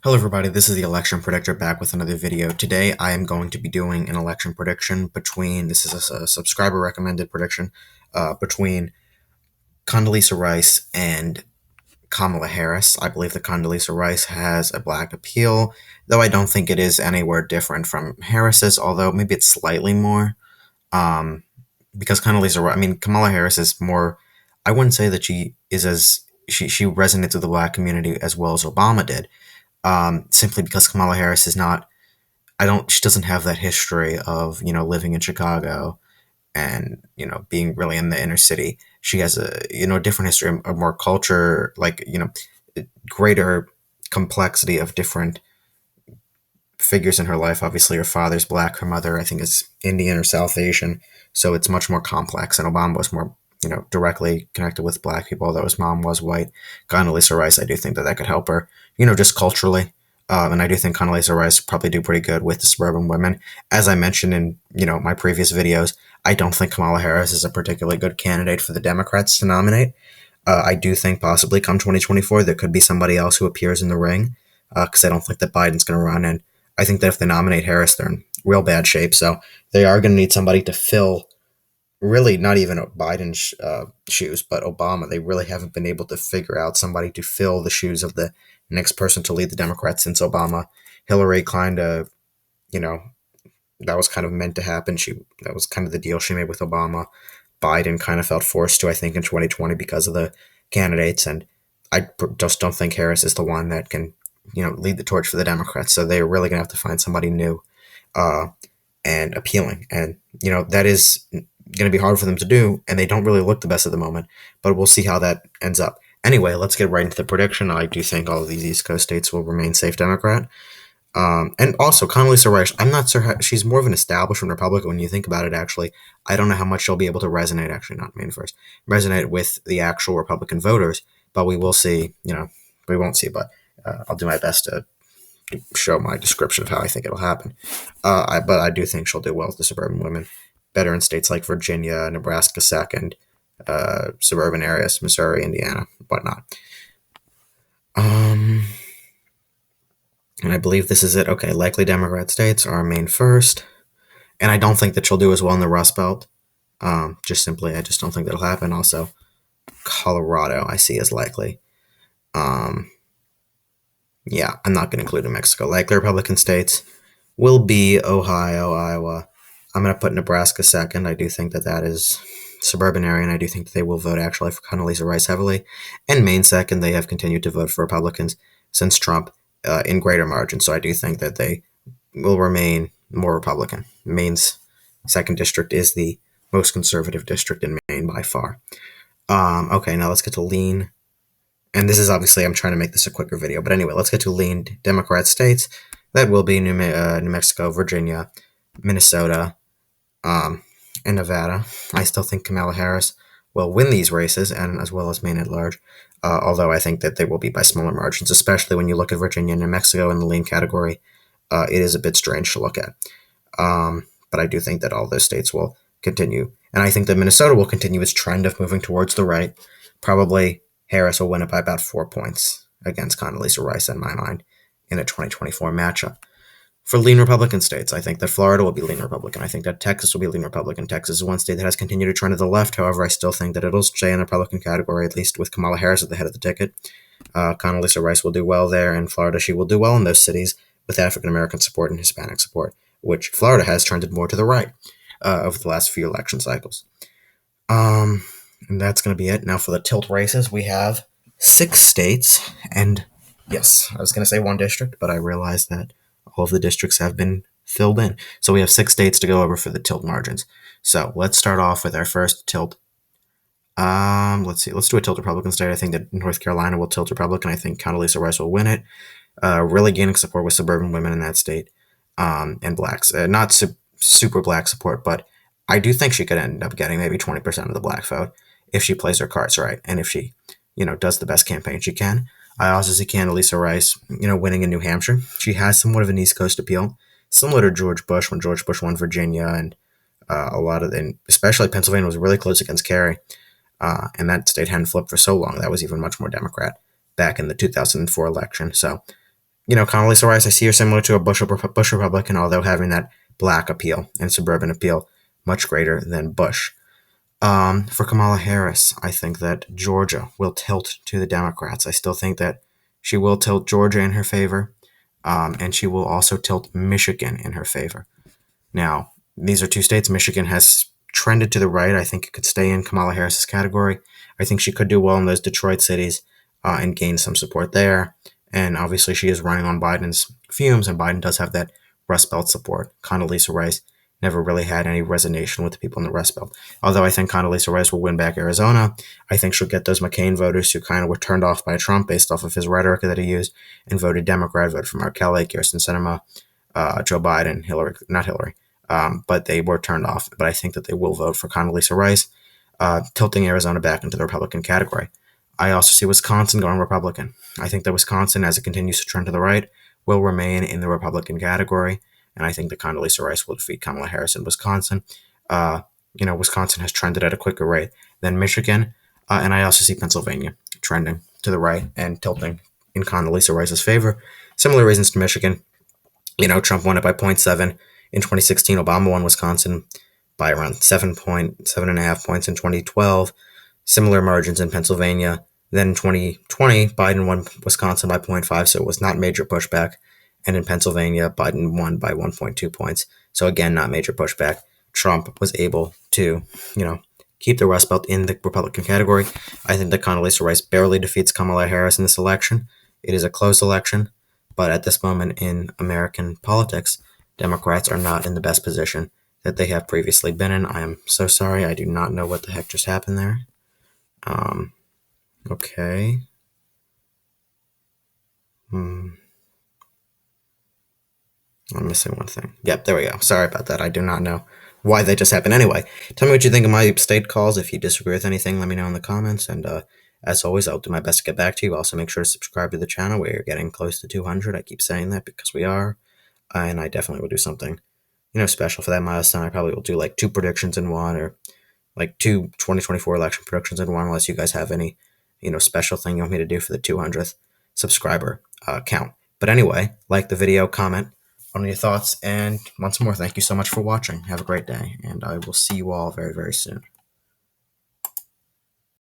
Hello everybody, this is the election predictor back with another video. Today I am going to be doing an election prediction this is a subscriber recommended prediction, between Condoleezza Rice and Kamala Harris. I believe that Condoleezza Rice has a black appeal, though I don't think it is anywhere different from Harris's, although maybe it's slightly more, um, because Kamala Harris is more, I wouldn't say that she resonates with the black community as well as Obama did, simply because Kamala Harris is not. She doesn't have that history of living in Chicago and being really in the inner city. She has a different history, a more culture, like greater complexity of different figures in her life. Obviously, her father's black, her mother I think is Indian or South Asian, so it's much more complex. And Obama was more directly connected with black people, although his mom was white. Condoleezza Rice, I do think that that could help her, just culturally. And I do think Condoleezza Rice probably do pretty good with the suburban women. As I mentioned in my previous videos, I don't think Kamala Harris is a particularly good candidate for the Democrats to nominate. I do think possibly come 2024 there could be somebody else who appears in the ring, because I don't think that Biden's going to run. And I think that if they nominate Harris, they're in real bad shape. So they are going to need somebody to fill, really not even Biden's shoes, but Obama. They really haven't been able to figure out somebody to fill the shoes of the next person to lead the Democrats since Obama. Hillary kind of, you know, that was kind of meant to happen. That was kind of the deal she made with Obama. Biden kind of felt forced to, I think, in 2020 because of the candidates, and just don't think Harris is the one that can, lead the torch for the Democrats. So they're really gonna have to find somebody new, uh, and appealing, and that is going to be hard for them to do, and they don't really look the best at the moment. But we'll see how that ends up. Anyway, let's get right into the prediction. I do think all of these East Coast states will remain safe Democrat. And also, Condoleezza Rice, I'm not sure how, she's more of an establishment Republican when you think about it, actually. I don't know how much she'll be able to resonate, actually, not main first, resonate with the actual Republican voters, but we will see, we won't see, but I'll do my best to show my description of how I think it'll happen. But I do think she'll do well with the suburban women, better in states like Virginia, Nebraska second, suburban areas, Missouri, Indiana, whatnot. Um, and I believe this is it. Okay, likely Democrat states are Maine first, and I don't think that she'll do as well in the Rust Belt. I just don't think that'll happen. Also, Colorado, I see as likely. Um, yeah, I'm not going to include New Mexico. Likely Republican states will be Ohio, Iowa. I'm going to put Nebraska second. I do think that that is suburban area, and I do think that they will vote actually for Condoleezza Rice heavily. And Maine second, they have continued to vote for Republicans since Trump, in greater margin. So I do think that they will remain more Republican. Maine's second district is the most conservative district in Maine by far. Okay, now let's get to lean. And this is obviously, I'm trying to make this a quicker video. But anyway, let's get to lean Democrat states. That will be New Mexico, Virginia, Minnesota, and Nevada. I still think Kamala Harris will win these races, and as well as Maine at large. Although I think that they will be by smaller margins, especially when you look at Virginia and New Mexico in the lean category. It is a bit strange to look at. But I do think that all those states will continue. And I think that Minnesota will continue its trend of moving towards the right. Probably Harris will win it by about 4 points against Condoleezza Rice, in my mind, in a 2024 matchup. For lean Republican states, I think that Florida will be lean Republican. I think that Texas will be lean Republican. Texas is one state that has continued to trend to the left. However, I still think that it'll stay in the Republican category, at least with Kamala Harris at the head of the ticket. Condoleezza Rice will do well there. In Florida, she will do well in those cities with African American support and Hispanic support, which Florida has trended more to the right over the last few election cycles. And that's going to be it. Now for the tilt races, we have 6 states. And yes, I was going to say 1 district, but I realized that all of the districts have been filled in. So we have 6 states to go over for the tilt margins. So let's start off with our first tilt. Let's see. Let's do a tilt Republican state. I think that North Carolina will tilt Republican. I think Condoleezza Rice will win it. Really gaining support with suburban women in that state, and blacks. Not super black support, but I do think she could end up getting maybe 20% of the black vote if she plays her cards right, and if she, does the best campaign she can. I also see Condoleezza Rice, winning in New Hampshire. She has somewhat of an East Coast appeal, similar to George Bush when George Bush won Virginia, and especially Pennsylvania was really close against Kerry, and that state hadn't flipped for so long. That was even much more Democrat back in the 2004 election. So Condoleezza Rice, I see her similar to a Bush Republican, although having that black appeal and suburban appeal much greater than Bush. For Kamala Harris, I think that Georgia will tilt to the Democrats. I still think that she will tilt Georgia in her favor, and she will also tilt Michigan in her favor. Now, these are two states. Michigan has trended to the right. I think it could stay in Kamala Harris's category. I think she could do well in those Detroit cities and gain some support there. And obviously, she is running on Biden's fumes, and Biden does have that Rust Belt support. Condoleezza Rice never really had any resonation with the people in the Rust Belt. Although I think Condoleezza Rice will win back Arizona, I think she'll get those McCain voters who kind of were turned off by Trump based off of his rhetoric that he used and voted Democrat, voted for Mark Kelly, Kirsten Sinema, Joe Biden, not Hillary, but they were turned off. But I think that they will vote for Condoleezza Rice, tilting Arizona back into the Republican category. I also see Wisconsin going Republican. I think that Wisconsin, as it continues to trend to the right, will remain in the Republican category, and I think that Condoleezza Rice will defeat Kamala Harris in Wisconsin. Wisconsin has trended at a quicker rate than Michigan, and I also see Pennsylvania trending to the right and tilting in Condoleezza Rice's favor. Similar reasons to Michigan. Trump won it by 0.7 in 2016. Obama won Wisconsin by around 7.5 points in 2012. Similar margins in Pennsylvania. Then in 2020, Biden won Wisconsin by 0.5, so it was not major pushback. And in Pennsylvania, Biden won by 1.2 points. So again, not major pushback. Trump was able to, keep the Rust Belt in the Republican category. I think that Condoleezza Rice barely defeats Kamala Harris in this election. It is a close election, but at this moment in American politics, Democrats are not in the best position that they have previously been in. I am so sorry. I do not know what the heck just happened there. Okay. I'm missing one thing. Yep, there we go. Sorry about that. I do not know why that just happened. Anyway, tell me what you think of my state calls. If you disagree with anything, let me know in the comments. And as always, I'll do my best to get back to you. Also, make sure to subscribe to the channel. We're getting close to 200. I keep saying that because we are. And I definitely will do something, special for that milestone. I probably will do like 2 predictions in one, or like 2 2024 election predictions in one, unless you guys have any, special thing you want me to do for the 200th subscriber count. But anyway, like the video, comment on your thoughts, and once more, thank you so much for watching. Have a great day, and I will see you all very, very soon.